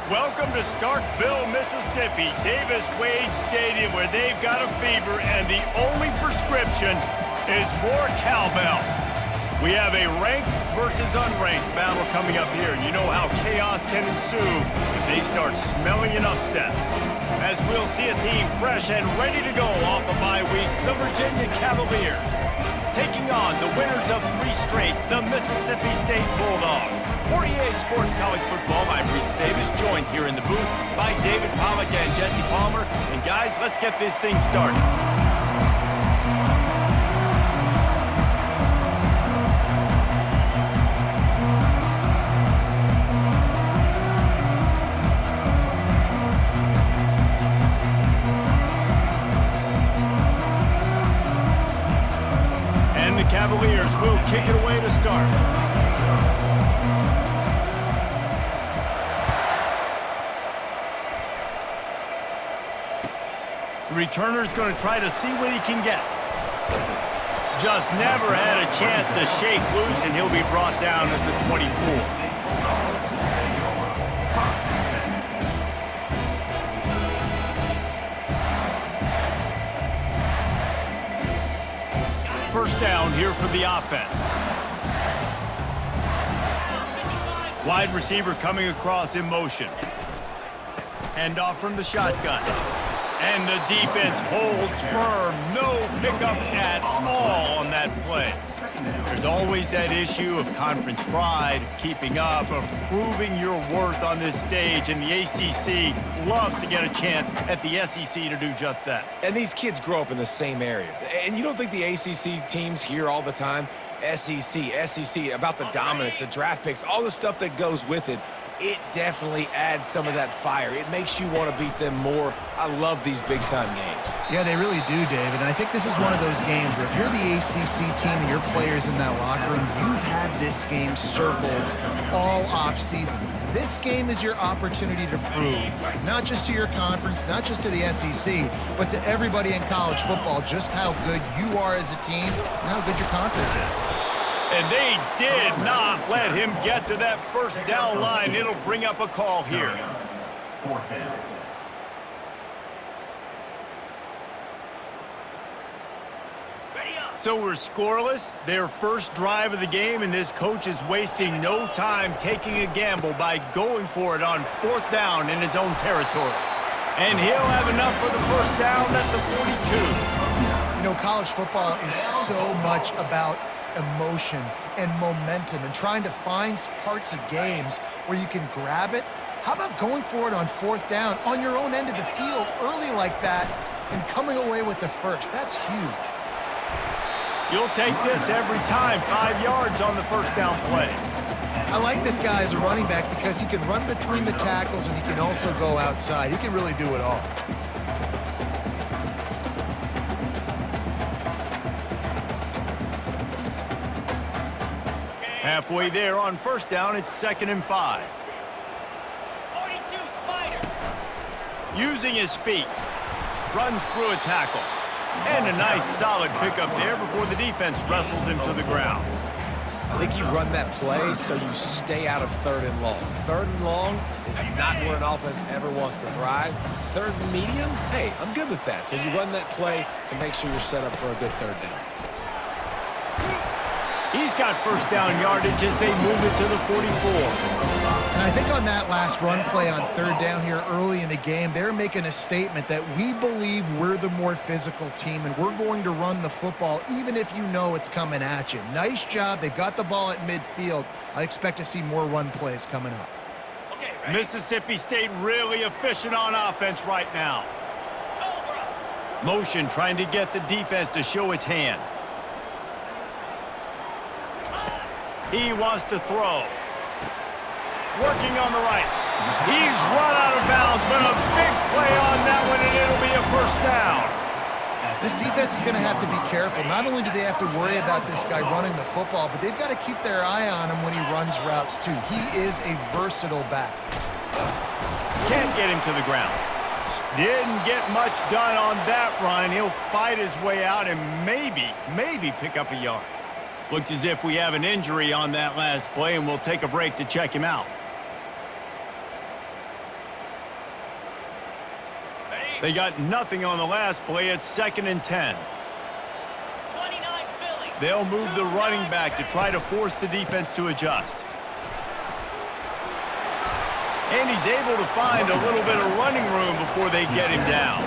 Welcome to Starkville, Mississippi, Davis Wade Stadium, where they've got a fever, and the only prescription is more cowbell. We have a ranked versus unranked battle coming up here, and you know how chaos can ensue if they start smelling an upset. As we'll see a team fresh and ready to go off a bye week, the Virginia Cavaliers, taking on the winners of 3 straight, the Mississippi State Bulldogs. For EA Sports College Football, I'm Reese Davis, joined here in the booth by David Pollack and Jesse Palmer. And guys, let's get this thing started. And the Cavaliers will kick it away to start. The returner's going to try to see what he can get. Just never had a chance to shake loose, and he'll be brought down at the 24. First down here for the offense. Wide receiver coming across in motion. Hand off from the shotgun. And the defense holds firm. No pickup at all on that play. There's always that issue of conference pride, keeping up, of proving your worth on this stage, and the ACC loves to get a chance at the SEC to do just that. And these kids grow up in the same area. And you don't think the ACC teams hear all the time, SEC, about the dominance, the draft picks, all the stuff that goes with it. It definitely adds some of that fire. It makes you want to beat them more. I love these big-time games. Yeah, they really do, David. And I think this is one of those games where if you're the ACC team and your players in that locker room, you've had this game circled all off-season. This game is your opportunity to prove, not just to your conference, not just to the SEC, but to everybody in college football, just how good you are as a team and how good your conference is. And they did not let him get to that first down line. It'll bring up a call here. So we're scoreless, their first drive of the game, and this coach is wasting no time taking a gamble by going for it on 4th down in his own territory. And he'll have enough for the first down at the 42. You know, college football is so much about emotion and momentum and trying to find parts of games where you can grab it. How about going for it on 4th down on your own end of the field early like that and coming away with the first? That's huge. You'll take this every time, 5 yards on the first down play. I like this guy as a running back because he can run between the tackles and he can also go outside. He can really do it all. Halfway there on first down, it's 2nd and 5. 42 Spider. Using his feet, runs through a tackle. And a nice solid pickup there before the defense wrestles him to the ground. I think you run that play so you stay out of 3rd and long. 3rd and long is not where an offense ever wants to thrive. 3rd and medium, hey, I'm good with that. So you run that play to make sure you're set up for a good 3rd down. He's got first down yardage as they move it to the 44. And I think on that last run play on 3rd down here early in the game, they're making a statement that we believe we're the more physical team and we're going to run the football even if you know it's coming at you. Nice job. They've got the ball at midfield. I expect to see more run plays coming up. Okay, Mississippi State really efficient on offense right now. Motion trying to get the defense to show his hand. He wants to throw. Working on the right. He's run out of bounds, but a big play on that one, and it'll be a first down. This defense is going to have to be careful. Not only do they have to worry about this guy running the football, but they've got to keep their eye on him when he runs routes, too. He is a versatile back. Can't get him to the ground. Didn't get much done on that run. He'll fight his way out and maybe pick up a yard. Looks as if we have an injury on that last play, and we'll take a break to check him out. They got nothing on the last play. It's 2nd and 10. 29 Philly. They'll move the running back to try to force the defense to adjust. And he's able to find a little bit of running room before they get him down.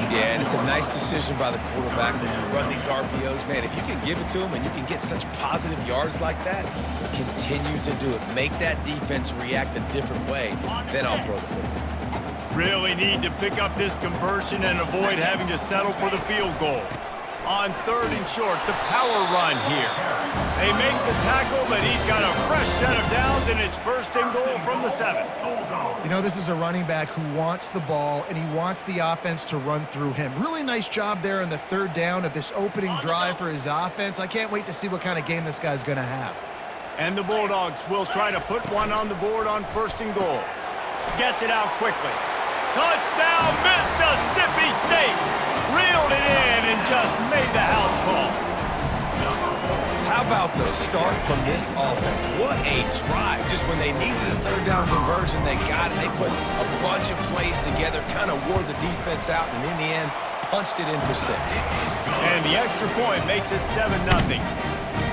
Yeah, and it's a nice decision by the quarterback when you run these RPOs. Man, if you can give it to him and you can get such positive yards like that, continue to do it. Make that defense react a different way, then I'll throw the football. Really need to pick up this conversion and avoid having to settle for the field goal. On 3rd and short, the power run here. They make the tackle, but he's got a fresh set of downs, and it's 1st and goal from the 7. You know, this is a running back who wants the ball, and he wants the offense to run through him. Really nice job there on the 3rd down of this opening drive for his offense. I can't wait to see what kind of game this guy's going to have. And the Bulldogs will try to put one on the board on 1st and goal. Gets it out quickly. Touchdown, Mississippi State! Reeled it in and just made the house call. How about the start from this offense? What a drive. Just when they needed a 3rd down conversion, they got it. They put a bunch of plays together, kind of wore the defense out, and in the end, punched it in for 6. And the extra point makes it 7-0.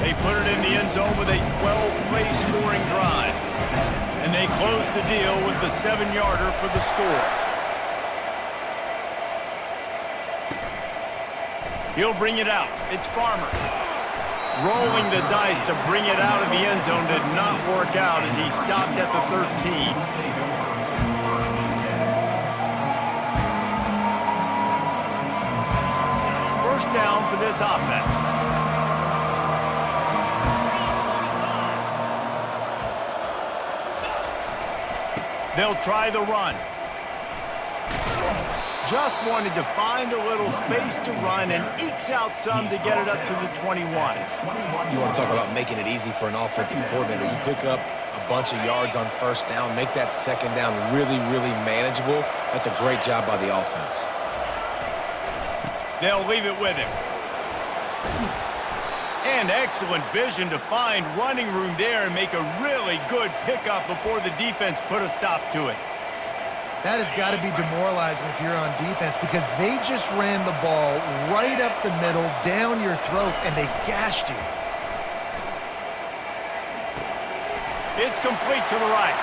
They put it in the end zone with a 12-play scoring drive. And they close the deal with the 7-yarder for the score. He'll bring it out. It's Farmer. Rolling the dice to bring it out of the end zone did not work out as he stopped at the 13. First down for this offense. They'll try the run. Just wanted to find a little space to run and ekes out some to get it up to the 21. You want to talk about making it easy for an offensive coordinator. You pick up a bunch of yards on 1st down, make that 2nd down really, really manageable. That's a great job by the offense. They'll leave it with him. And excellent vision to find running room there and make a really good pickup before the defense put a stop to it. That has got to be demoralizing if you're on defense because they just ran the ball right up the middle, down your throats, and they gashed you. It's complete to the right.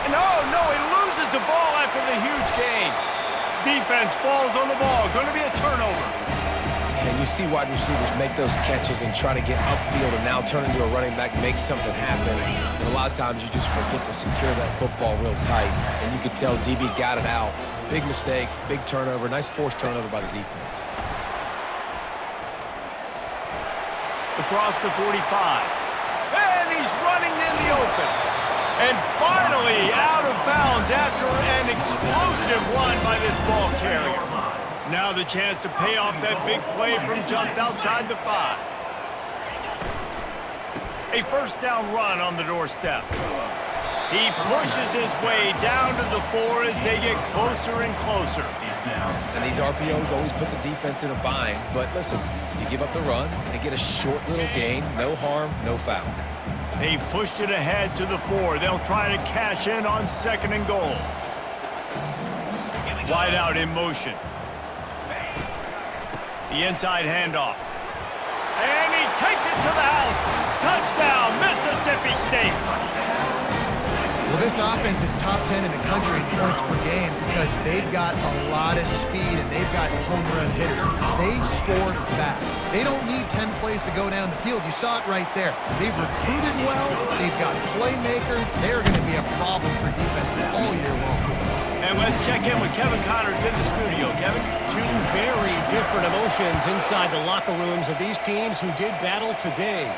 And oh, no, he loses the ball after the huge gain. Defense falls on the ball. Going to be a turnover. And you see wide receivers make those catches and try to get upfield and now turn into a running back, make something happen. And a lot of times you just forget to secure that football real tight. And you could tell DB got it out. Big mistake, big turnover, nice forced turnover by the defense. Across the 45. And he's running in the open. And finally out of bounds after an explosive run by this ball carrier. Now the chance to pay off that big play from just outside the 5. A 1st down run on the doorstep. He pushes his way down to the 4 as they get closer and closer. And these RPOs always put the defense in a bind. But listen, you give up the run, they get a short little gain, no harm, no foul. They've pushed it ahead to the 4. They'll try to cash in on 2nd and goal. Wide out in motion. The inside handoff. And he takes it to the house. Touchdown, Mississippi State. Well, this offense is top 10 in the country in points per game because they've got a lot of speed and they've got home run hitters. They score fast. They don't need 10 plays to go down the field. You saw it right there. They've recruited well. They've got playmakers. They're going to be a problem for defenses all year long. And let's check in with Kevin Connors in the studio. Kevin? Two very different emotions inside the locker rooms of these teams who did battle today.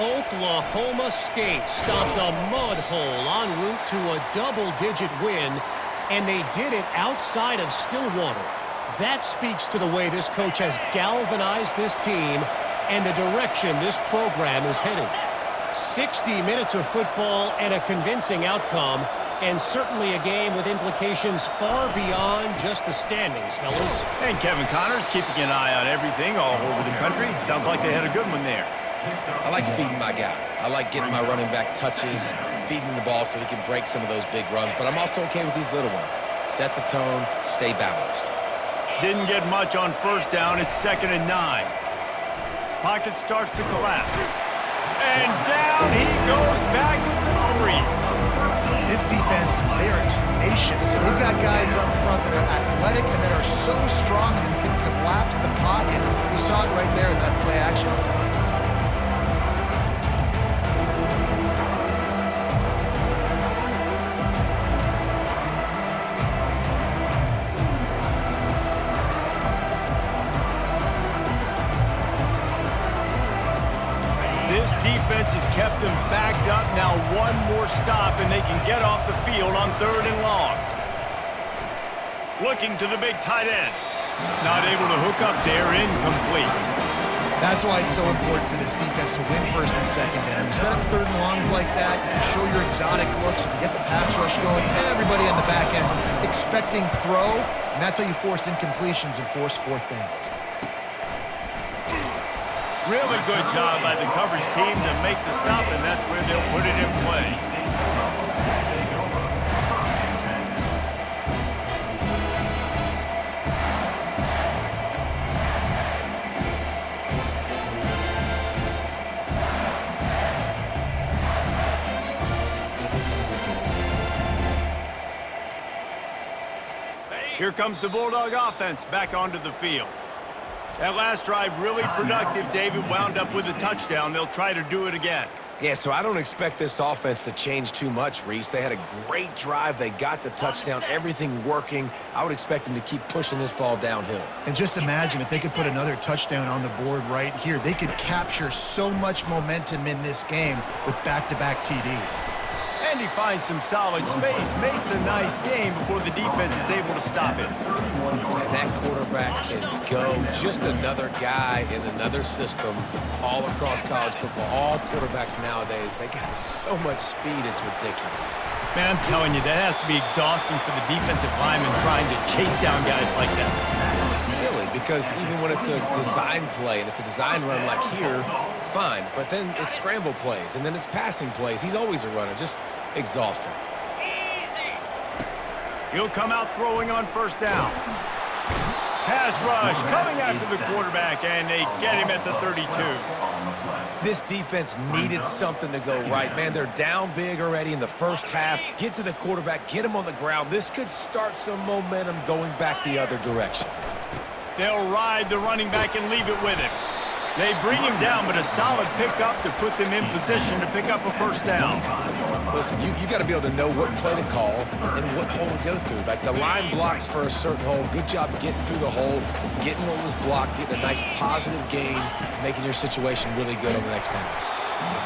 Oklahoma State stopped a mud hole en route to a double-digit win, and they did it outside of Stillwater. That speaks to the way this coach has galvanized this team and the direction this program is heading. 60 minutes of football and a convincing outcome, and certainly a game with implications far beyond just the standings, fellas. And Kevin Connors keeping an eye on everything all over the country. Sounds like they had a good one there. I like feeding my guy. I like getting my running back touches, feeding the ball so he can break some of those big runs. But I'm also okay with these little ones. Set the tone, stay balanced. Didn't get much on first down. It's 2nd and 9. Pocket starts to collapse. And down he goes back at the 3. This defense, they are tenacious. They've got guys up front that are athletic and that are so strong and can collapse the pocket. You saw it right there in that play action attack. This defense has kept them backed up. Now one more stop and they can get off the field on 3rd and long. Looking to the big tight end. Not able to hook up there, incomplete. That's why it's so important for this defense to win 1st and 2nd down. You set up 3rd and longs like that, you can show your exotic looks, you can get the pass rush going, everybody on the back end expecting throw, and that's how you force incompletions and force 4th downs. Really good job by the coverage team to make the stop, and that's where they'll put it in play. Here comes the Bulldog offense back onto the field. That last drive really productive. David wound up with a touchdown. They'll try to do it again. Yeah, so I don't expect this offense to change too much, Reese. They had a great drive. They got the touchdown, everything working. I would expect them to keep pushing this ball downhill. And just imagine if they could put another touchdown on the board right here. They could capture so much momentum in this game with back-to-back TDs. And he finds some solid space, makes a nice game before the defense is able to stop it. And that quarterback can go. Just another guy in another system all across college football. All quarterbacks nowadays, they got so much speed, it's ridiculous. Man, I'm telling you, that has to be exhausting for the defensive lineman trying to chase down guys like that. It's silly because even when it's a design play and it's a design run like here, fine. But then it's scramble plays and then it's passing plays. He's always a runner, just exhausting. He'll come out throwing on 1st down. Pass rush coming after the quarterback, and they get him at the 32. This defense needed something to go right. Man, they're down big already in the first half. Get to the quarterback, get him on the ground. This could start some momentum going back the other direction. They'll ride the running back and leave it with him. They bring him down, but a solid pickup to put them in position to pick up a 1st down. Listen, you got to be able to know what play to call and what hole to go through. Like the line blocks for a certain hole. Good job getting through the hole, getting what was blocked, getting a nice positive gain, making your situation really good on the next down.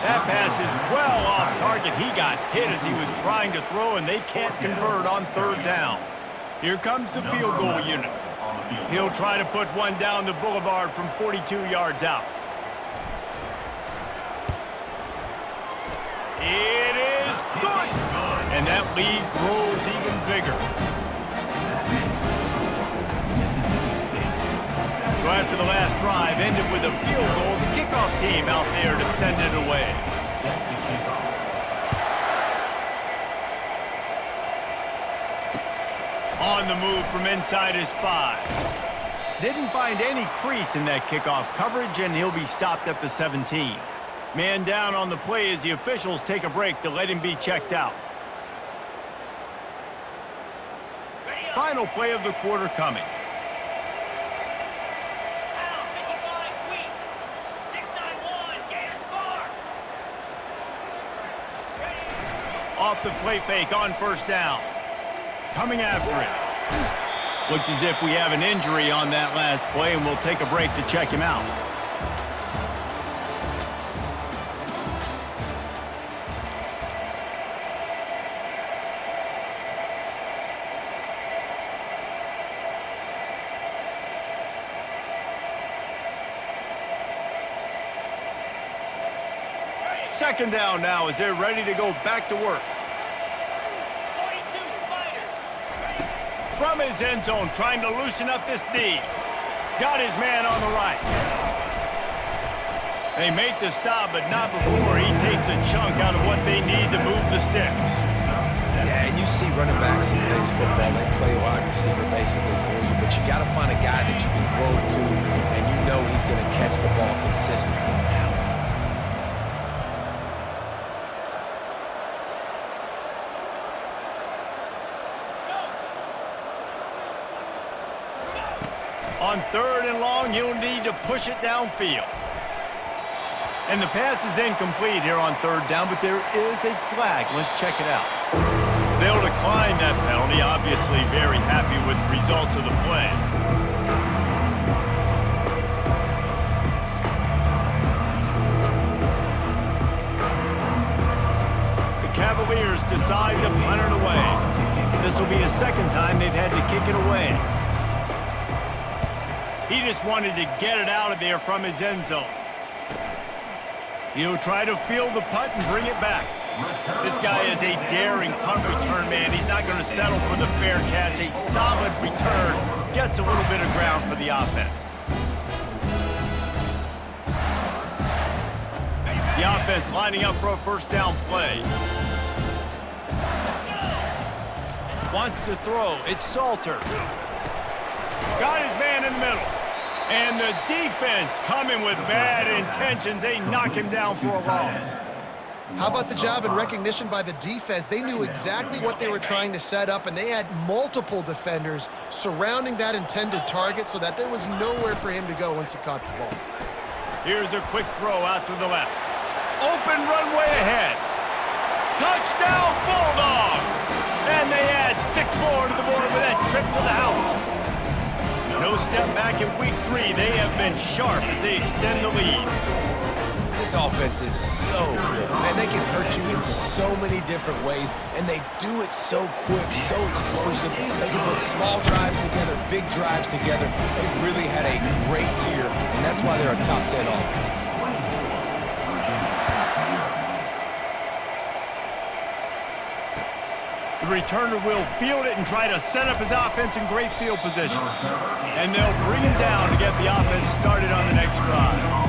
That pass is well off target. He got hit as he was trying to throw, and they can't convert on 3rd down. Here comes the field goal unit. He'll try to put one down the boulevard from 42 yards out. It is good! And that lead grows even bigger. So after the last drive ended with a field goal, the kickoff team out there to send it away. On the move from inside his 5. Didn't find any crease in that kickoff coverage, and he'll be stopped at the 17. Man down on the play as the officials take a break to let him be checked out. Final play of the quarter coming. Off the play fake on 1st down. Coming after it. Looks as if we have an injury on that last play, and we'll take a break to check him out. Second down now as they're ready to go back to work. From his end zone, trying to loosen up this D. Got his man on the right. They make the stop, but not before he takes a chunk out of what they need to move the sticks. Yeah, and you see running backs sometimes today's football, they play wide receiver basically for you, but you got to find a guy that you can throw it to, and you know he's going to catch the ball consistently. On 3rd and long, he'll need to push it downfield. And the pass is incomplete here on 3rd down, but there is a flag. Let's check it out. They'll decline that penalty, obviously very happy with the results of the play. The Cavaliers decide to punt it away. This will be the second time they've had to kick it away. He just wanted to get it out of there from his end zone. He'll try to field the punt and bring it back. This guy is a daring punt return man. He's not going to settle for the fair catch. A solid return. Gets a little bit of ground for the offense. The offense lining up for a first down play. Wants to throw. It's Salter. Got his man in the middle. And the defense coming with bad intentions. They knock him down for a loss. How about the job and recognition by the defense? They knew exactly what they were trying to set up, and they had multiple defenders surrounding that intended target so that there was nowhere for him to go once he caught the ball. Here's a quick throw out to the left. Open runway ahead. Touchdown Bulldogs! And they add 6 more to the board with that trip to the house. No step back in week 3. They have been sharp as they extend the lead. This offense is so good. Man, they can hurt you in so many different ways, and they do it so quick, so explosive. They can put small drives together, big drives together. They've really had a great year, and that's why they're a top 10 offense. The returner will field it and try to set up his offense in great field position. And they'll bring him down to get the offense started on the next drive.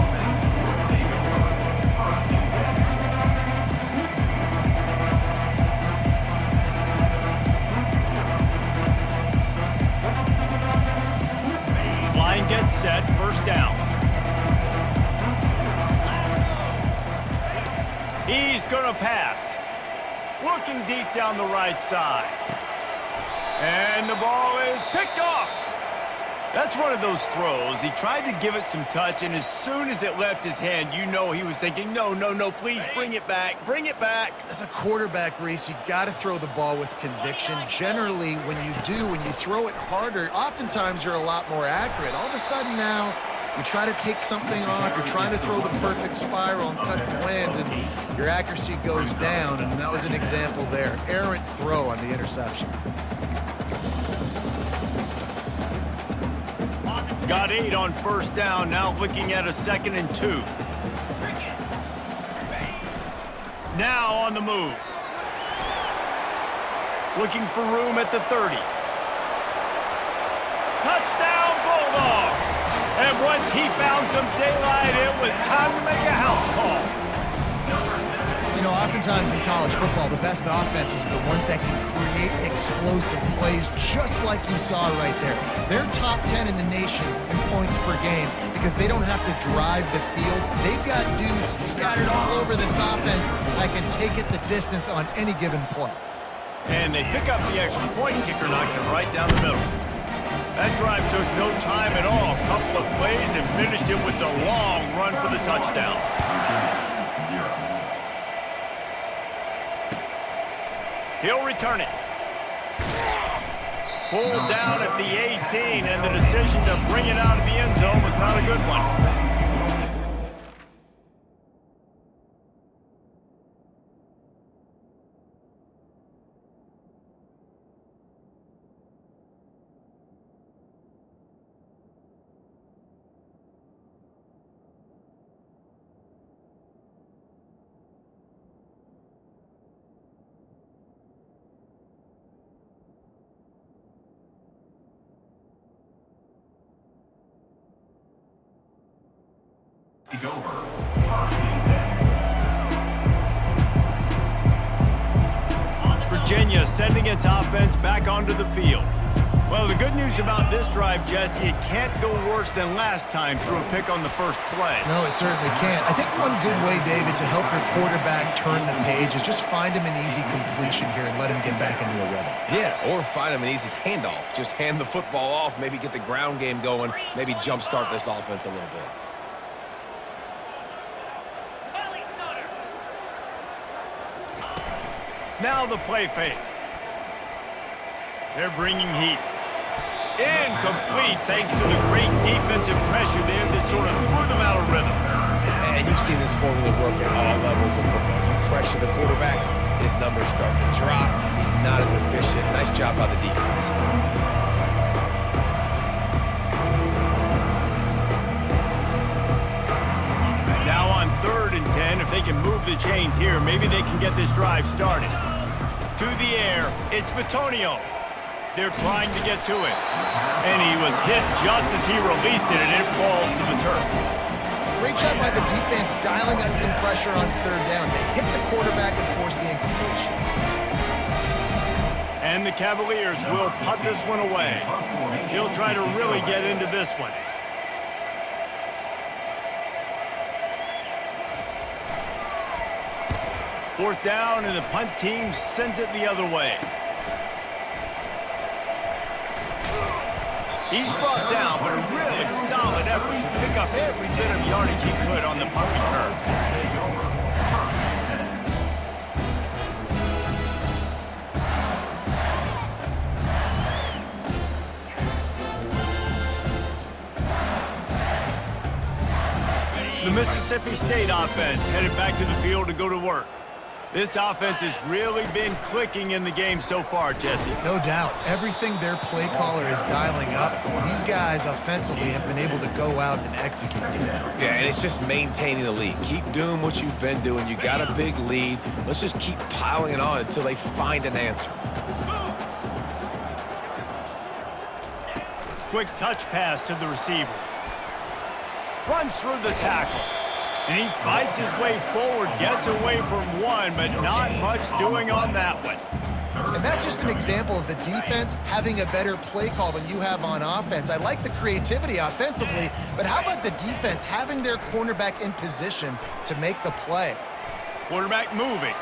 Line gets set, first down. He's gonna pass. Looking deep down the right side. And the ball is picked off. That's one of those throws. He tried to give it some touch, and as soon as it left his hand, you know he was thinking, no, no, no, please bring it back, bring it back. As a quarterback, Reese, you got to throw the ball with conviction. Generally, when you throw it harder, oftentimes you're a lot more accurate. All of a sudden now, you try to take something off, you're trying to throw the perfect spiral and cut the wind, and your accuracy goes down, and that was an example there. Errant throw on the interception. Got 8 on first down, now looking at a 2nd and 2. Now on the move. Looking for room at the 30. Touchdown Bulldogs! And once he found some daylight, it was time to make a house call. You know, oftentimes in college football, the best offenses are the ones that can create explosive plays, just like you saw right there. They're top 10 in the nation in points per game because they don't have to drive the field. They've got dudes scattered all over this offense that can take it the distance on any given play. And they pick up the extra point. Kicker knocked it right down the middle. That drive took no time at all. A couple of plays and finished it with a long run for the touchdown. He'll return it. Pulled down at the 18, and the decision to bring it out of the end zone was not a good one. Virginia sending its offense back onto the field. Well, the good news about this drive, Jesse, it can't go worse than last time through a pick on the first play. No, it certainly can't. I think one good way, David, to help your quarterback turn the page is just find him an easy completion here and let him get back into a rhythm. Yeah, or find him an easy handoff. Just hand the football off, maybe get the ground game going, maybe jumpstart this offense a little bit. Valley starter. Now the play fake. They're bringing heat. Incomplete thanks to the great defensive pressure there that sort of threw them out of rhythm. And you've seen this formula work at all levels of football. You pressure the quarterback, his numbers start to drop. He's not as efficient. Nice job by the defense. Now on 3rd and 10, if they can move the chains here, maybe they can get this drive started. To the air, it's Bitonio. They're trying to get to it. And he was hit just as he released it, and it falls to the turf. Great job by the defense dialing on some pressure on 3rd down. They hit the quarterback and force the incompletion. And the Cavaliers will putt this one away. He'll try to really get into this one. Fourth down, and the punt team sends it the other way. He's brought down, but a really solid effort to pick up every bit of yardage he could on the punt return. The Mississippi State offense headed back to the field to go to work. This offense has really been clicking in the game so far, Jesse. No doubt. Everything their play caller is dialing up, these guys offensively have been able to go out and execute. Yeah, and it's just maintaining the lead. Keep doing what you've been doing. You got a big lead. Let's just keep piling it on until they find an answer. Quick touch pass to the receiver. Runs through the tackle. And he fights his way forward, gets away from one, but not much doing on that one. And that's just an example of the defense having a better play call than you have on offense. I like the creativity offensively, but how about the defense having their cornerback in position to make the play? Quarterback moving.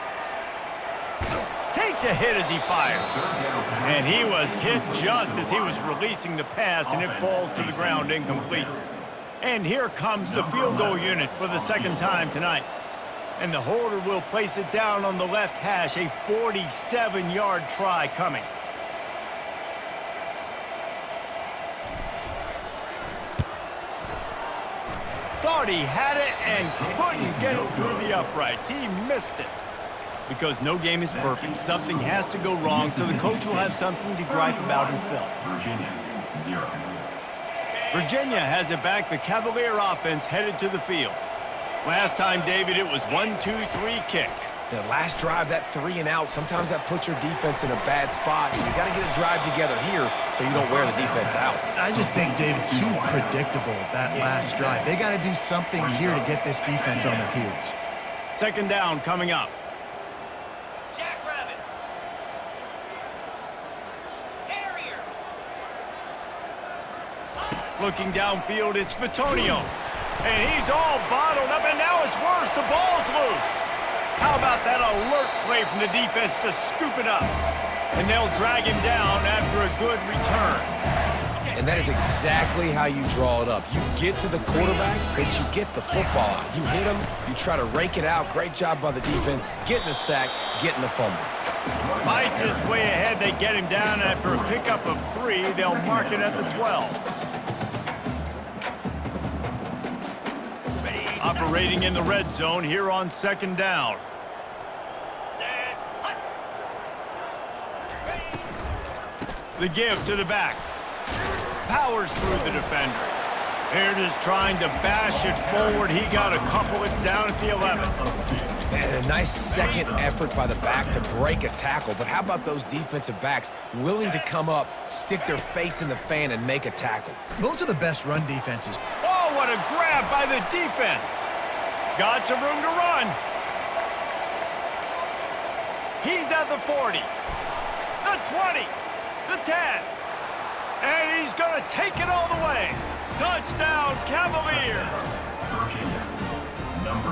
Takes a hit as he fires. And he was hit just as he was releasing the pass, and it falls to the ground incomplete. And here comes the field goal unit for the second time tonight. And the holder will place it down on the left hash, a 47-yard try coming. Thought he had it and couldn't get it through the uprights. He missed it. Because no game is perfect, something has to go wrong, so the coach will have something to gripe about in film. Virginia has it back. The Cavalier offense headed to the field. Last time, David, it was 1-2-3 kick. The last drive, that 3 and out, sometimes that puts your defense in a bad spot. You got to get a drive together here so you don't wear the defense out. I just think, David, too predictable that last drive. They got to do something here to get this defense on their heels. Second down coming up. Jackrabbit. Terrier. Looking downfield, it's Bitonio. And he's all bottled up, and now it's worse. The ball's loose. How about that alert play from the defense to scoop it up? And they'll drag him down after a good return. And that is exactly how you draw it up. You get to the quarterback, but you get the football out. You hit him, you try to rake it out. Great job by the defense. Getting the sack, getting the fumble. Fights his way ahead. They get him down after a pickup of 3. They'll mark it at the 12. Operating in the red zone here on second down. Set. Hut. The give to the back. Powers through the defender. Baird is trying to bash it forward. He got a couple. It's down at the 11. And a nice second effort by the back to break a tackle. But how about those defensive backs willing to come up, stick their face in the fan, and make a tackle? Those are the best run defenses. Oh, what a grab by the defense. Got some room to run. He's at the 40. 20, the 10, and he's going to take it all the way. Touchdown, Cavaliers!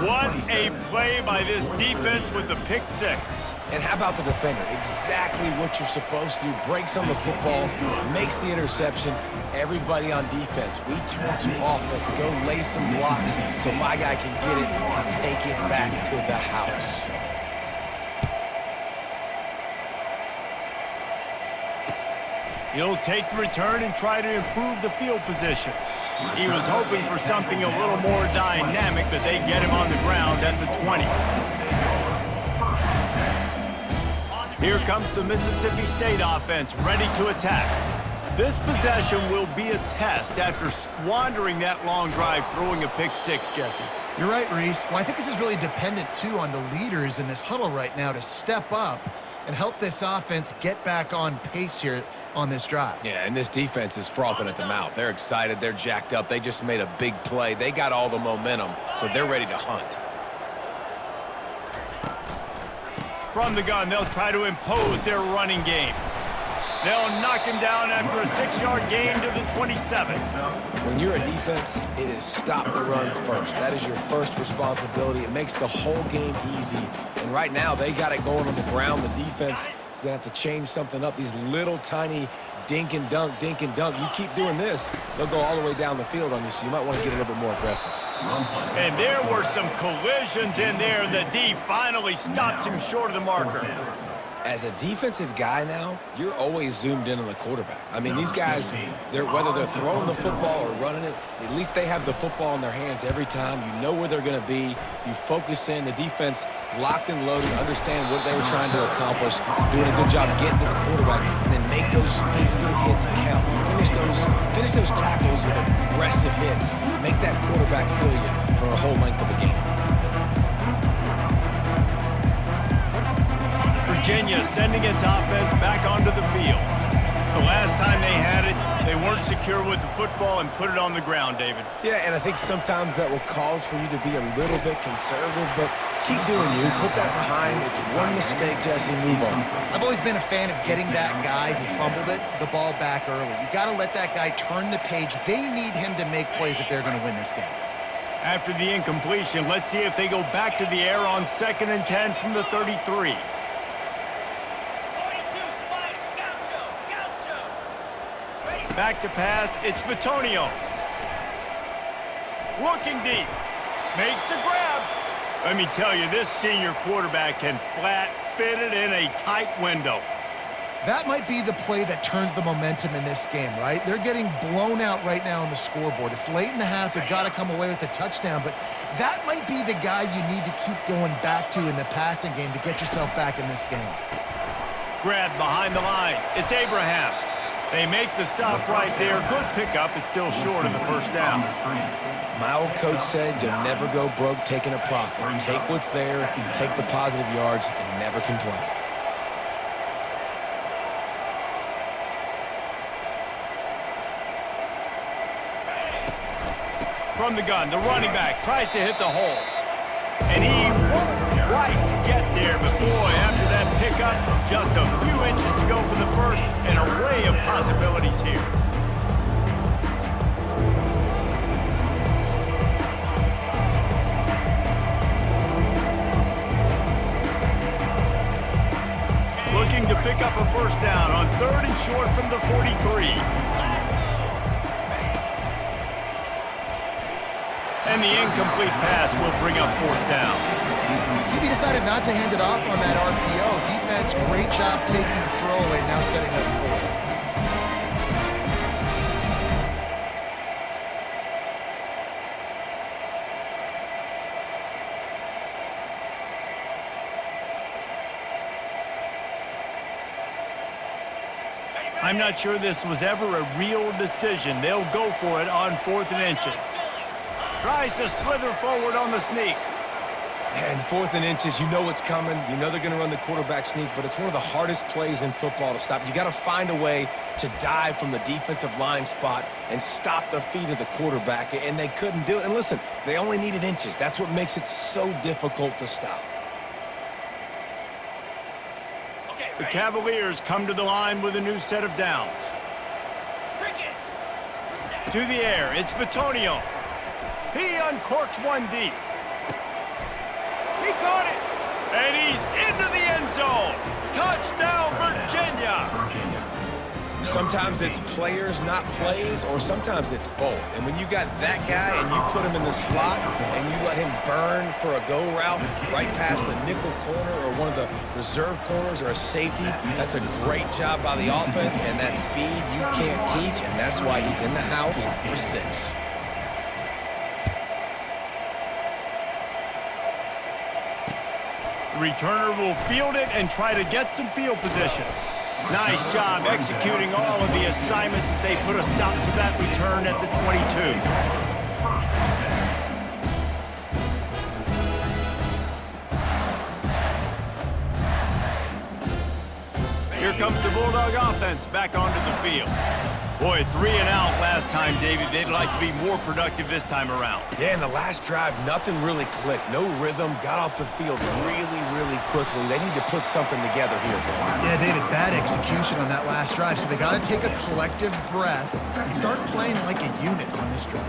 What a play by this defense with the pick six. And how about the defender? Exactly what you're supposed to do. Breaks on the football, makes the interception. Everybody on defense, we turn to offense. Go lay some blocks so my guy can get it and take it back to the house. He'll take the return and try to improve the field position. He was hoping for something a little more dynamic, but they get him on the ground at the 20. Here comes the Mississippi State offense, ready to attack. This possession will be a test after squandering that long drive, throwing a pick six, Jesse. You're right, Reese. Well, I think this is really dependent, too, on the leaders in this huddle right now to step up and help this offense get back on pace here on this drive. Yeah, and this defense is frothing at the mouth. They're excited. They're jacked up. They just made a big play. They got all the momentum, so they're ready to hunt. From the gun, they'll try to impose their running game. They'll knock him down after a 6-yard gain to the 27. When you're a defense, it is stop the run first. That is your first responsibility. It makes the whole game easy. And right now, they got it going on the ground. The defense is going to have to change something up. These little tiny dink and dunk, dink and dunk. You keep doing this, they'll go all the way down the field on you, so you might want to get a little bit more aggressive. And there were some collisions in there. The D finally stops him short of the marker. As a defensive guy now, you're always zoomed in on the quarterback. I mean, these guys, whether they're throwing the football or running it, at least they have the football in their hands every time. You know where they're going to be. You focus in. The defense locked and loaded, understand what they were trying to accomplish, doing a good job getting to the quarterback, and then make those physical hits count. Finish those tackles with aggressive hits. Make that quarterback feel you for a whole length of a game. Virginia sending its offense back onto the field. The last time they had it, they weren't secure with the football and put it on the ground, David. Yeah, and I think sometimes that will cause for you to be a little bit conservative, but keep doing you. Put that behind. It's one mistake, Jesse. Move on. I've always been a fan of getting that guy who fumbled it, the ball back early. You got to let that guy turn the page. They need him to make plays if they're going to win this game. After the incompletion, let's see if they go back to the air on 2nd and 10 from the 33. Back to pass, it's Vitonio. Looking deep, makes the grab. Let me tell you, this senior quarterback can flat fit it in a tight window. That might be the play that turns the momentum in this game, right? They're getting blown out right now on the scoreboard. It's late in the half. They've got to come away with a touchdown, but that might be the guy you need to keep going back to in the passing game to get yourself back in this game. Grab behind the line. It's Abraham. They make the stop right there. Good pickup. It's still short of the first down. My old coach said you'll never go broke taking a profit. Take what's there, take the positive yards, and never complain. From the gun, the running back tries to hit the hole. And he won't quite get there, but boy, after that pickup, just a few inches to go for the first, an array of possibilities here. Looking to pick up a first down on 3rd and short from the 43. And the incomplete pass will bring up 4th down. He decided not to hand it off on that RPO. Defense, great job taking the throwaway, now setting up 4th. I'm not sure this was ever a real decision. They'll go for it on 4th and inches. Tries to slither forward on the sneak. And 4th and inches, you know what's coming. You know they're going to run the quarterback sneak, but it's one of the hardest plays in football to stop. You got to find a way to dive from the defensive line spot and stop the feet of the quarterback, and they couldn't do it. And listen, they only needed inches. That's what makes it so difficult to stop. Okay, The Cavaliers come to the line with a new set of downs. Cricket. To the air, it's Bitonio. He uncorks one deep. He caught it, and he's into the end zone. Touchdown, Virginia. Sometimes it's players, not plays, or sometimes it's both. And when you got that guy and you put him in the slot and you let him burn for a go route right past a nickel corner or one of the reserve corners or a safety, that's a great job by the offense, and that speed you can't teach, and that's why he's in the house for 6. The returner will field it and try to get some field position. Nice job executing all of the assignments as they put a stop to that return at the 22. Here comes the Bulldog offense back onto the field. Boy, 3 and out last time, David. They'd like to be more productive this time around. Yeah, in the last drive, nothing really clicked. No rhythm, got off the field really, really quickly. They need to put something together here, Bill. Yeah, David, bad execution on that last drive, so they got to take a collective breath and start playing like a unit on this drive.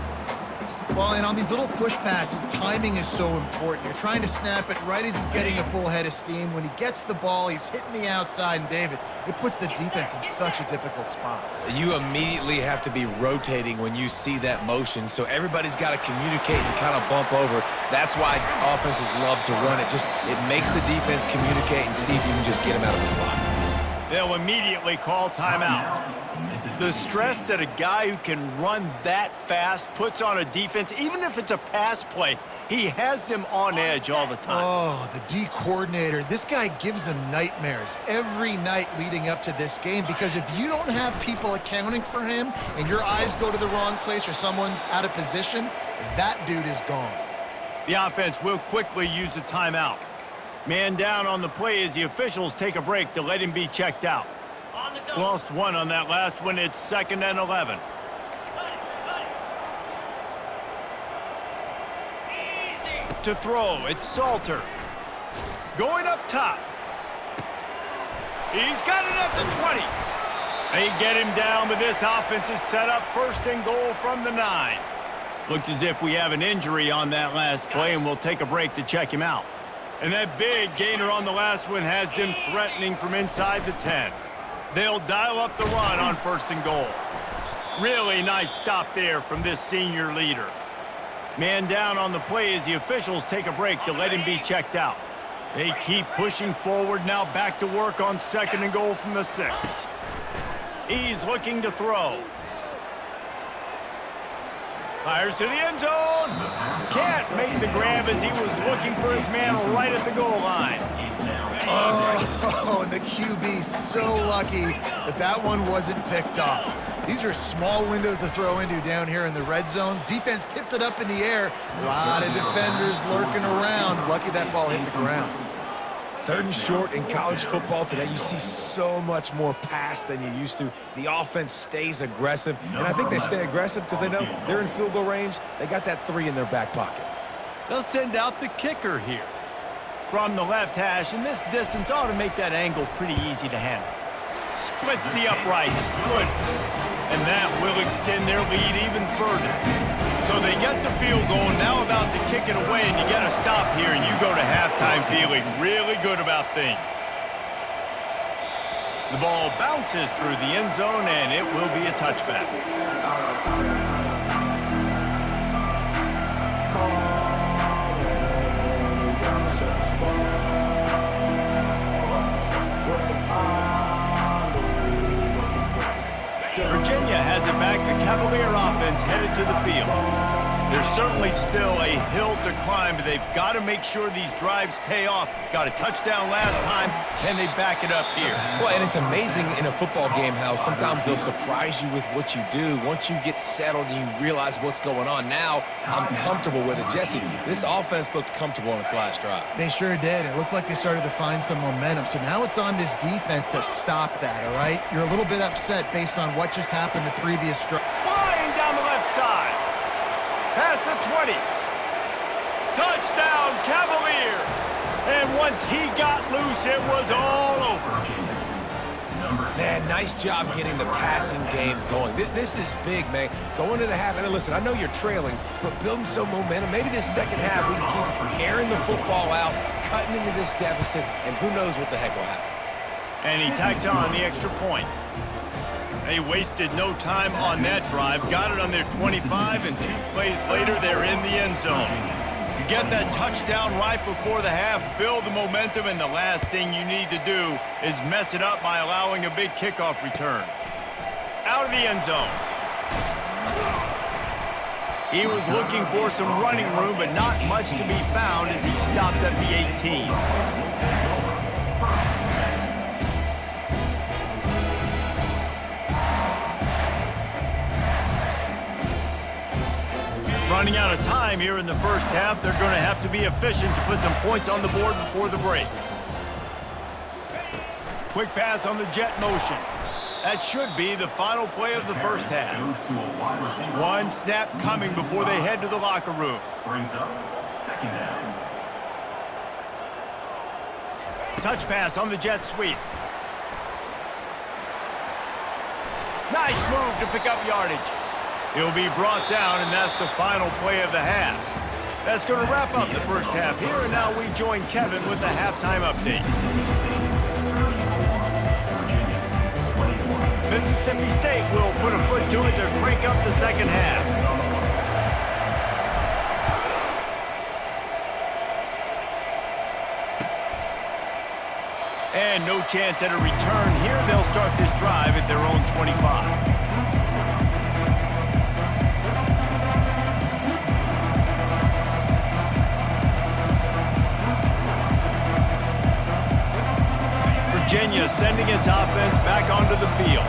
Well, and on these little push passes, timing is so important. You're trying to snap it right as he's getting a full head of steam. When he gets the ball, he's hitting the outside, and David, it puts the defense in such a difficult spot. You immediately have to be rotating when you see that motion, so everybody's got to communicate and kind of bump over. That's why offenses love to run it. It makes the defense communicate and see if you can just get him out of the spot. They'll immediately call timeout. The stress that a guy who can run that fast puts on a defense, even if it's a pass play, he has them on edge all the time. Oh, the D coordinator. This guy gives them nightmares every night leading up to this game, because if you don't have people accounting for him and your eyes go to the wrong place or someone's out of position, that dude is gone. The offense will quickly use a timeout. Man down on the play as the officials take a break to let him be checked out. On the double. Lost one on that last one. It's 2nd and 11. Cut it. Easy. To throw, it's Salter. Going up top. He's got it at the 20. They get him down, but this offense is set up 1st and goal from the 9. Looks as if we have an injury on that last play, and we'll take a break to check him out. And that big gainer on the last one has them threatening from inside the 10. They'll dial up the run on 1st and goal. Really nice stop there from this senior leader. Man down on the play as the officials take a break to let him be checked out. They keep pushing forward, now back to work on 2nd and goal from the 6. He's looking to throw. Fires to the end zone. Can't make the grab as he was looking for his man right at the goal line. Oh, and the QB so lucky that that one wasn't picked off. These are small windows to throw into down here in the red zone. Defense tipped it up in the air. A lot of defenders lurking around. Lucky that ball hit the ground. 3rd and short in college football today. You see so much more pass than you used to. The offense stays aggressive, and I think they stay aggressive because they know they're in field goal range. They got that 3 in their back pocket. They'll send out the kicker here. From the left hash, and this distance ought to make that angle pretty easy to handle. Splits the uprights. Good. And that will extend their lead even further. So they get the field goal, now about to kick it away, and you get a stop here, and you go to halftime feeling really good about things. The ball bounces through the end zone, and it will be a touchback. Virginia has it back. The Cavalier offense headed to the field. There's certainly still a hill to climb, but they've got to make sure these drives pay off. Got a touchdown last time. Can they back it up here? Well, and it's amazing in a football game how sometimes they'll surprise you with what you do. Once you get settled and you realize what's going on, now I'm comfortable with it. Jesse, this offense looked comfortable on its last drive. They sure did. It looked like they started to find some momentum. So now it's on this defense to stop that, all right? You're a little bit upset based on what just happened the previous drive. Flying down the left side. Past the 20. Touchdown, Cavaliers. And once he got loose, it was all over. Man, nice job getting the passing game going. This is big, man. Going to the half, and listen, I know you're trailing, but building some momentum. Maybe this second half we can keep airing the football out, cutting into this deficit, and who knows what the heck will happen. And he tacked on the extra point. They wasted no time on that drive. Got it on their 25, and 2 plays later, they're in the end zone. You get that touchdown right before the half, build the momentum, and the last thing you need to do is mess it up by allowing a big kickoff return. Out of the end zone. He was looking for some running room, but not much to be found as he stopped at the 18. Running out of time here in the first half, they're going to have to be efficient to put some points on the board before the break. Quick pass on the jet motion. That should be the final play of the first half. One snap coming before they head to the locker room. Brings up second down. Touch pass on the jet sweep. Nice move to pick up yardage. He'll be brought down, and that's the final play of the half. That's going to wrap up the first half here, and now we join Kevin with the halftime update. Mississippi State will put a foot to it to crank up the second half. And no chance at a return here. They'll start this drive at their own 25. Virginia sending its offense back onto the field.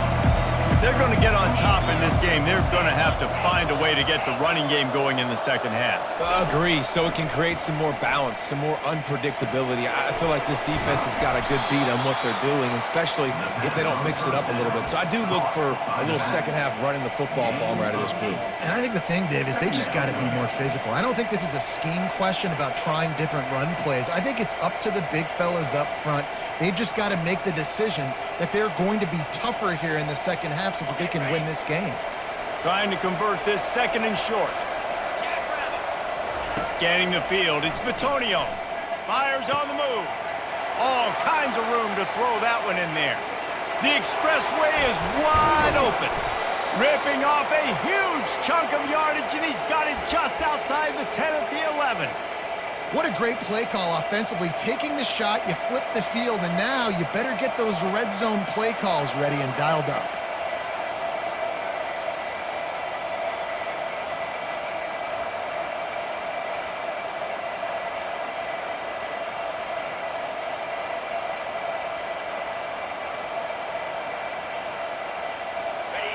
If they're going to get on top in this game, they're going to have to find a way to get the running game going in the second half. Agree, so it can create some more balance, some more unpredictability. I feel like this defense has got a good beat on what they're doing, especially if they don't mix it up a little bit. So I do look for a little second half running the football palm out of this group. And I think the thing, Dave, is they just got to be more physical. I don't think this is a scheme question about trying different run plays. I think it's up to the big fellas up front. They've just got to make the decision that they're going to be tougher here in the second half so that they can win this game. Trying to convert this second and short. Scanning the field, it's Bitonio. Fires on the move. All kinds of room to throw that one in there. The expressway is wide open. Ripping off a huge chunk of yardage, and he's got it just outside the 10 at the 11. What a great play call offensively. Taking the shot, you flip the field, and now you better get those red zone play calls ready and dialed up.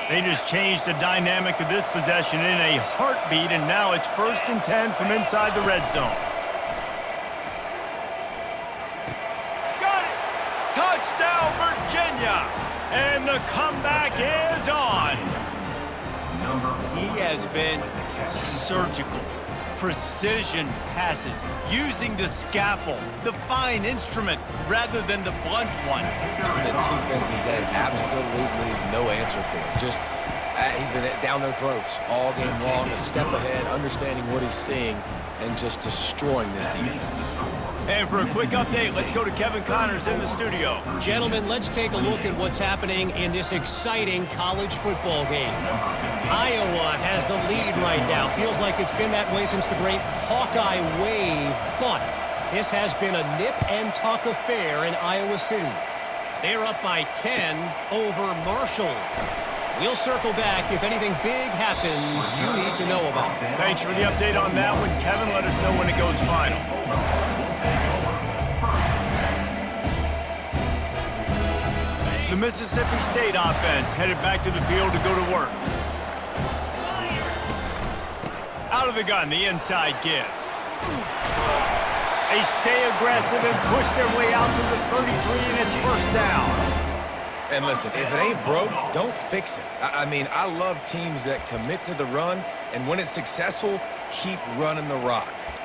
They just changed the dynamic of this possession in a heartbeat, and now it's 1st and 10 from inside the red zone. Got it! Touchdown, Virginia! And the comeback is on. He has been surgical. Precision passes, using the scalpel, the fine instrument, rather than the blunt one. The defense has had absolutely no answer for it. Just, he's been down their throats all game long, a step ahead, understanding what he's seeing, and just destroying this defense. And for a quick update, let's go to Kevin Connors in the studio. Gentlemen, let's take a look at what's happening in this exciting college football game. Iowa has the lead right now. Feels like it's been that way since the great Hawkeye wave, but this has been a nip-and-tuck affair in Iowa City. They're up by 10 over Marshall. We'll circle back if anything big happens you need to know about. Thanks for the update on that one, Kevin. Let us know when it goes final. The Mississippi State offense headed back to the field to go to work. Out of the gun, the inside give. They stay aggressive and push their way out to the 33, and it's 1st down. And listen, if it ain't broke, don't fix it. I mean, I love teams that commit to the run, and when it's successful, keep running the rock.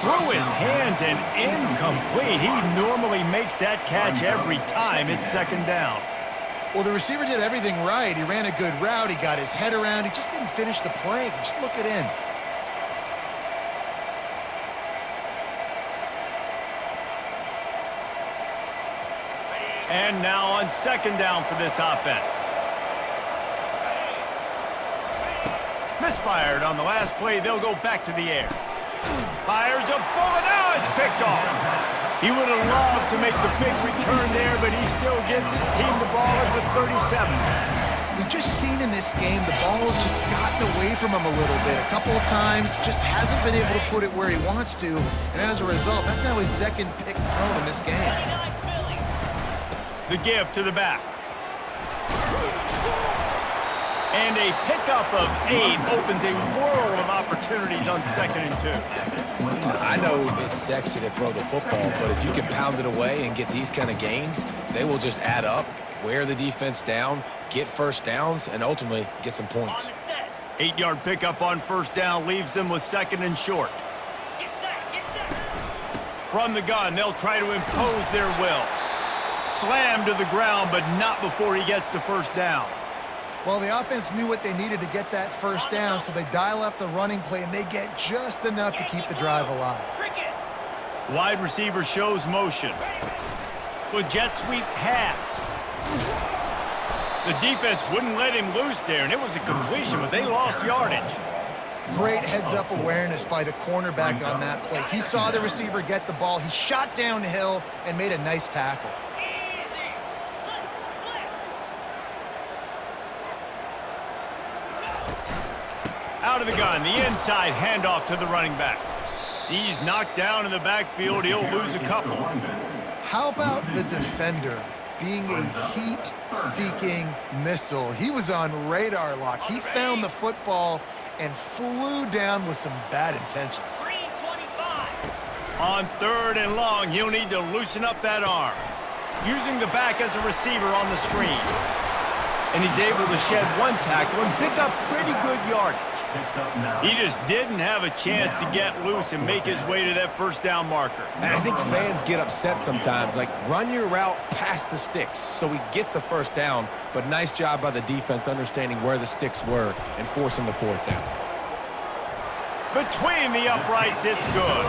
Through his hands and incomplete. He normally makes that catch every time it's second down. Well, the receiver did everything right. He ran a good route. He got his head around. He just didn't finish the play. Just look it in. And now on second down for this offense. Misfired on the last play. They'll go back to the air. Fires a bullet. Now it's picked off. He would have loved to make the big return there, but he still gives his team the ball at the 37. We've just seen in this game the ball has just gotten away from him a little bit. A couple of times, just hasn't been able to put it where he wants to. And as a result, that's now his second pick thrown in this game. The give to the back. And a pickup of 8 opens a world of opportunities on 2nd and 2. I know it's sexy to throw the football, but if you can pound it away and get these kind of gains, they will just add up, wear the defense down, get first downs, and ultimately get some points. 8-yard pickup on first down leaves them with 2nd and short. Get set, get set. From the gun, they'll try to impose their will. Slammed to the ground, but not before he gets the first down. Well, the offense knew what they needed to get that first down, so they dial up the running play, and they get just enough to keep the drive alive. Cricket. Wide receiver shows motion. With jet sweep pass. The defense wouldn't let him loose there, and it was a completion, but they lost yardage. Great heads-up awareness by the cornerback on that play. He saw the receiver get the ball. He shot downhill and made a nice tackle. Easy. Flip. Out of the gun, the inside handoff to the running back. He's knocked down in the backfield. He'll lose a couple. How about the defender being a heat-seeking missile? He was on radar lock. He found the football and flew down with some bad intentions. Green 25. On 3rd and long, he'll need to loosen up that arm. Using the back as a receiver on the screen. And he's able to shed one tackle and pick up pretty good yardage. He just didn't have a chance to get loose and make his way to that first down marker. And I think fans get upset sometimes, like run your route past the sticks so we get the first down, but nice job by the defense understanding where the sticks were and forcing the 4th down. Between the uprights, it's good.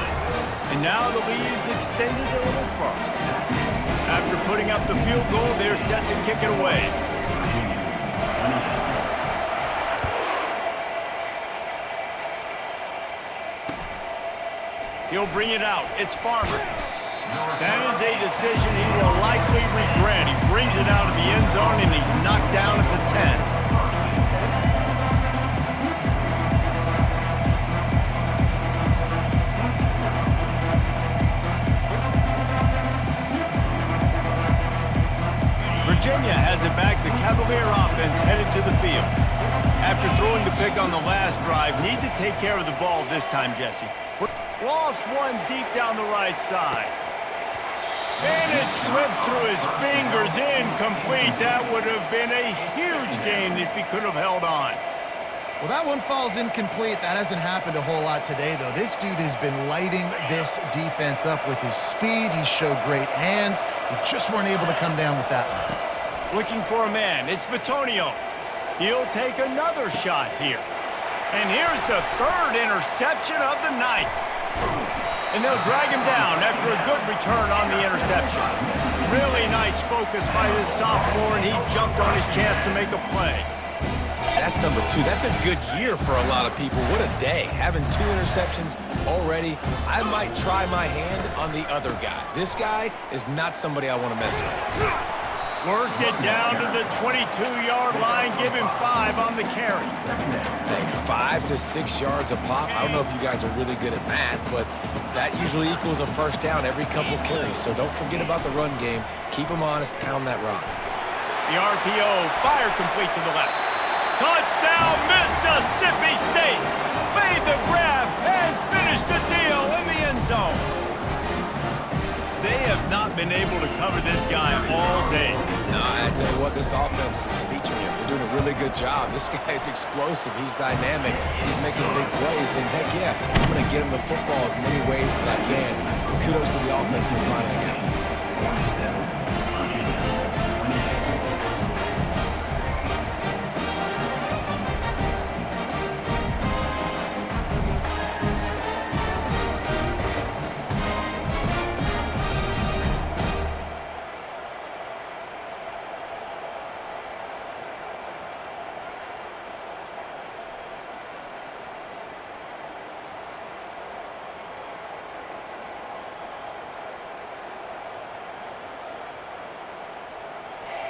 And now the lead's extended a little further. After putting up the field goal, they're set to kick it away. He'll bring it out. It's Farmer. That is a decision he will likely regret. He brings it out of the end zone, and he's knocked down at the 10. Virginia has it back. The Cavalier offense headed to the field. After throwing the pick on the last drive, need to take care of the ball this time, Jesse. Lost one deep down the right side. And it slips through his fingers, incomplete. That would have been a huge gain if he could have held on. Well, that one falls incomplete. That hasn't happened a whole lot today, though. This dude has been lighting this defense up with his speed. He showed great hands. He just weren't able to come down with that one. Looking for a man. It's Bitonio. He'll take another shot here. And here's the 3rd interception of the night. And they'll drag him down after a good return on the interception. Really nice focus by this sophomore, and he jumped on his chance to make a play. That's number 2. That's a good year for a lot of people. What a day. Having 2 interceptions already. I might try my hand on the other guy. This guy is not somebody I want to mess with. Worked it down to the 22-yard line. Give him 5 on the carry. Like 5 to 6 yards a pop. I don't know if you guys are really good at math, but that usually equals a first down every couple carries. So don't forget about the run game. Keep them honest. Pound that rock. The RPO, fire complete to the left. Touchdown, Mississippi State! Made the grab and finished the deal in the end zone. They have not been able to cover this guy all day. No, I tell tell you what, this offense is featuring him. They're doing a really good job. This guy's explosive. He's dynamic. He's making big plays. And heck yeah, I'm going to get him the football as many ways as I can. Kudos to the offense for finding it.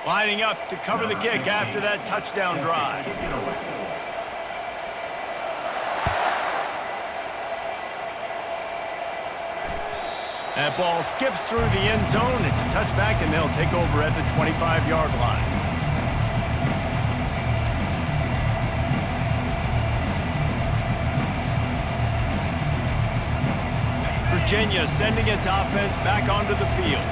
Lining up to cover the kick after that touchdown drive. That ball skips through the end zone. It's a touchback, and they'll take over at the 25-yard line. Virginia sending its offense back onto the field.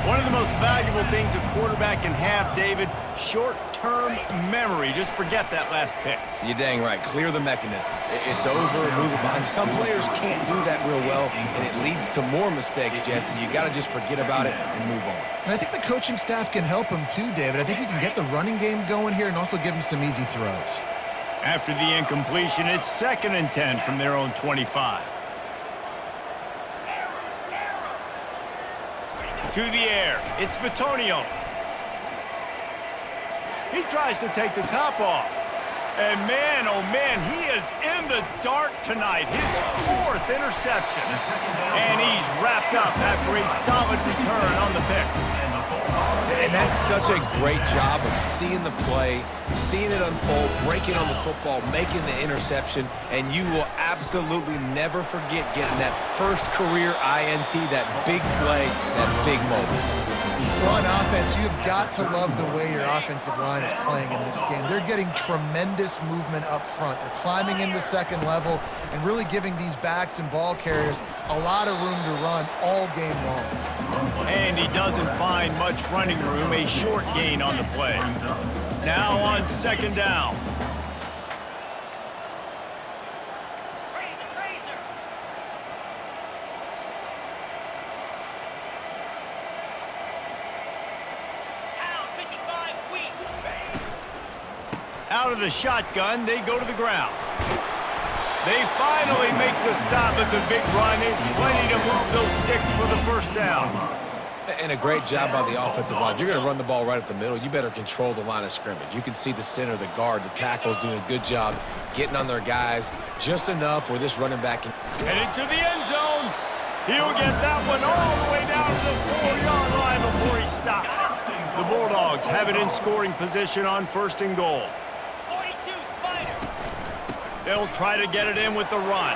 One of the most valuable things a quarterback can have, David, short-term memory. Just forget that last pick. You're dang right. Clear the mechanism. It's over, move it behind. Some players can't do that real well, and it leads to more mistakes, Jesse. You got to just forget about it and move on. And I think the coaching staff can help him too, David. I think you can get the running game going here and also give him some easy throws. After the incompletion, it's 2nd and 10 from their own 25. To the air, it's Bitonio. He tries to take the top off. And man, oh man, he is in the dark tonight. His 4th interception. And he's wrapped up after a solid return on the pick. And that's such a great job of seeing the play, seeing it unfold, breaking on the football, making the interception, and you will absolutely never forget getting that first career INT, that big play, that big moment. Well, on offense, you've got to love the way your offensive line is playing in this game. They're getting tremendous movement up front. They're climbing in the second level and really giving these backs and ball carriers a lot of room to run all game long. And he doesn't find much running room, a short gain on the play. Now on 2nd down. Out of the shotgun, they go to the ground. They finally make the stop at the big run. There's plenty to move those sticks for the 1st down. And a great job by the offensive line. You're going to run the ball right up the middle. You better control the line of scrimmage. You can see the center, the guard, the tackles doing a good job getting on their guys just enough where this running back can... Headed to the end zone. He'll get that one all the way down to the 4-yard line before he stopped. The Bulldogs have it in scoring position on 1st and goal. They'll try to get it in with the run.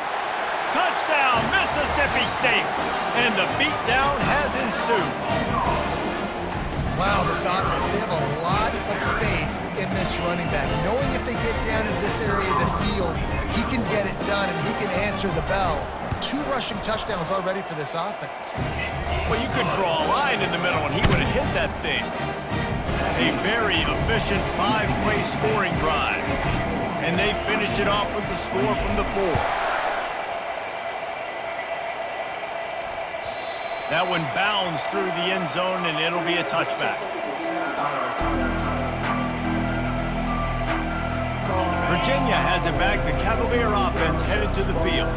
Touchdown, Mississippi State! And the beatdown has ensued. Wow, this offense, they have a lot of faith in this running back. Knowing if they get down into this area of the field, he can get it done and he can answer the bell. 2 rushing touchdowns already for this offense. Well, you could draw a line in the middle and he would have hit that thing. A very efficient 5-play scoring drive. And they finish it off with the score from the 4. That one bounds through the end zone, and it'll be a touchback. Virginia has it back. The Cavalier offense headed to the field.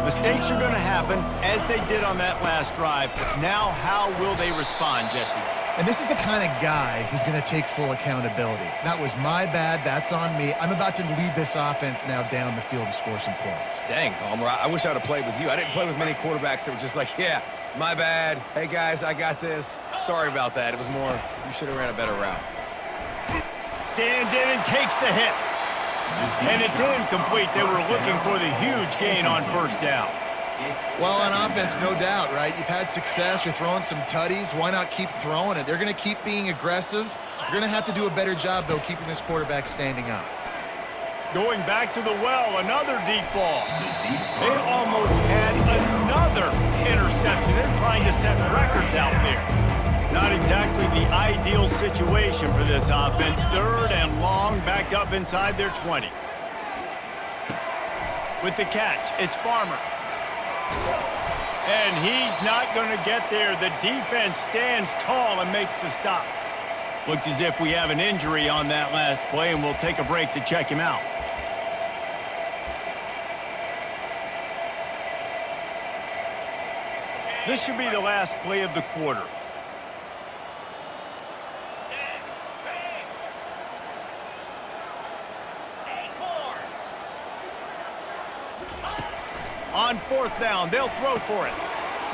Mistakes are going to happen, as they did on that last drive. Now, how will they respond, Jesse? And this is the kind of guy who's going to take full accountability. That was my bad. That's on me. I'm about to lead this offense now down the field and score some points. Dang, Palmer, I wish I would have played with you. I didn't play with many quarterbacks that were just like, yeah, my bad. Hey, guys, I got this. Sorry about that. It was more, you should have ran a better route. Stands in and takes the hit. And it's incomplete. They were looking for the huge gain on 1st down. Well, on offense, no doubt, right? You've had success. You're throwing some tutties. Why not keep throwing it? They're going to keep being aggressive. You're going to have to do a better job, though, keeping this quarterback standing up. Going back to the well, another deep ball. They almost had another interception. They're trying to set records out there. Not exactly the ideal situation for this offense. 3rd and long, back up inside their 20. With the catch, it's Farmer. And he's not going to get there. The defense stands tall and makes the stop. Looks as if we have an injury on that last play, and we'll take a break to check him out. This should be the last play of the quarter. On 4th down, they'll throw for it.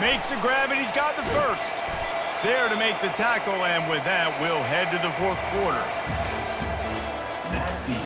Makes the grab, and he's got the first. There to make the tackle, and with that, we'll head to the 4th quarter.